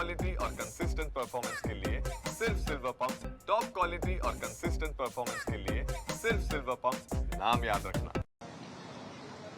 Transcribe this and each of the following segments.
Quality और consistent performance के लिए सिर्फ सिल्वर पंप। टॉप क्वालिटी और कंसिस्टेंट परफॉर्मेंस के लिए सिर्फ सिल्वर पंप, नाम याद रखना।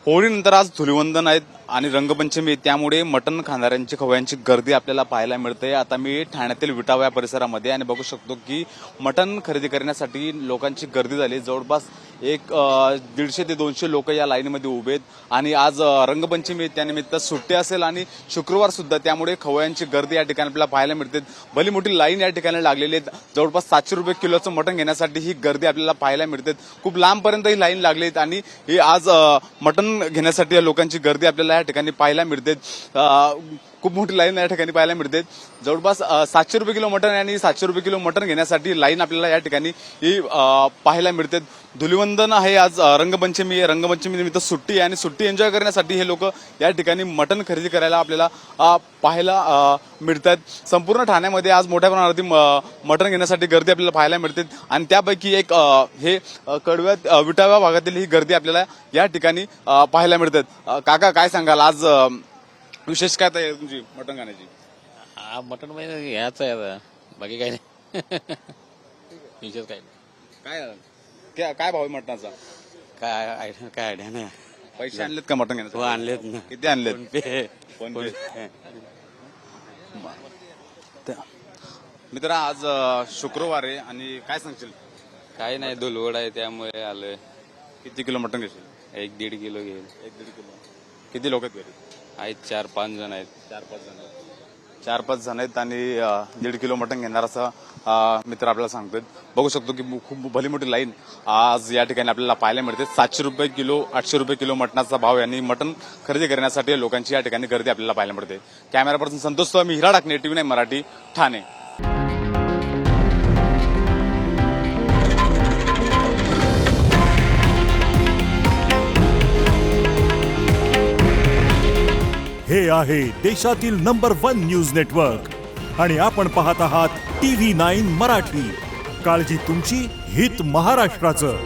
होळीनंतर आज धुलिवंदन आहेत आणि रंगपंचमी आहे, त्यामुळे मटण खाणाऱ्यांची खवयांची गर्दी आपल्याला पाहायला मिळते। आता मी ठाण्यातील विटावा या परिसरामध्ये आणि बघू शकतो की मटण खरेदी करण्यासाठी लोकांची गर्दी झाली। जवळपास 150 ते 200 लोक या लाईनमध्ये उभे आहेत आणि आज रंगपंचमी आहे, त्यानिमित्त सुट्टी असेल आणि शुक्रवार सुद्धा, त्यामुळे खवयांची गर्दी या ठिकाणी आपल्याला पाहायला मिळते। भली मोठी लाईन या ठिकाणी लागलेली आहे। जवळपास 700 रुपये किलोचं मटण घेण्यासाठी ही गर्दी आपल्याला पाहायला मिळते। खूप लांबपर्यंत ही लाईन लागली आहे आणि ही आज मटण घेण्यासाठी या लोकांची गर्दी आपल्याला या ठिकाणी पाहायला मिळते। खूप मोठी लाईन या ठिकाणी पाहायला मिळते। जवळपास 700 रुपये किलो मटण आणि 700 रुपये किलो मटण घेण्यासाठी लाईन आपल्याला या ठिकाणी ही पाहायला मिळते। धुलिवंदन आहे, आज रंगपंचमी आहे, रंगपंचमी निमित्त सुट्टी आहे आणि सुट्टी एन्जॉय करण्यासाठी हे लोक या ठिकाणी मटण खरेदी करायला आपल्याला पाहायला मिळतात। संपूर्ण ठाण्यामध्ये आज मोठ्या प्रमाणावरती मटण घेण्यासाठी गर्दी आपल्याला पाहायला मिळते आणि त्यापैकी एक हे कडव्यात विटाव्या भागातील ही गर्दी आपल्याला या ठिकाणी पाहायला मिळते। काका, काय सांगाल, आज विशेष काय तयारी तुमची मटण खाण्याची? मटण म्हणजे ह्याच आहे आता, बाकी काही नाही। विशेष काही नाही। काय भाव आहे मटणाचा? काय आयडिया नाही। पैसे आणलेत का मटण घेण्यासाठी? हो, आणलेत ना। किती आणलेत? मित्र, आज शुक्रवार आहे आणि काय सांगशील? काही नाही, धुलवड आहे त्यामुळे आलोय। किती किलो मटण घेशील? 1-1.5 किलो घेईल। 1-1.5 किलो। किती लोक आहेत घरी? आहेत 4-5 जण आहेत। 4-5 जण आहेत आणि 1.5 किलो मटण घेणार असं मित्र आपल्याला सांगतोय। बघू शकतो की खूप भली मोठी लाईन आज या ठिकाणी आपल्याला पाहायला मिळते। 700 रुपये किलो, 800 रुपये किलो मटणाचा भाव आणि मटण खरेदी करण्यासाठी लोकांची या ठिकाणी गर्दी आपल्याला पाहायला मिळते। कॅमेरा पर्सन संतोष, मी हिरा डाकणे, TV9 मराठी, ठाणे। हे आहे देशातील नंबर 1 न्यूज नेटवर्क आणि आपण पाहत आहात TV9 मराठी। काळजी तुमची, हित महाराष्ट्राचं।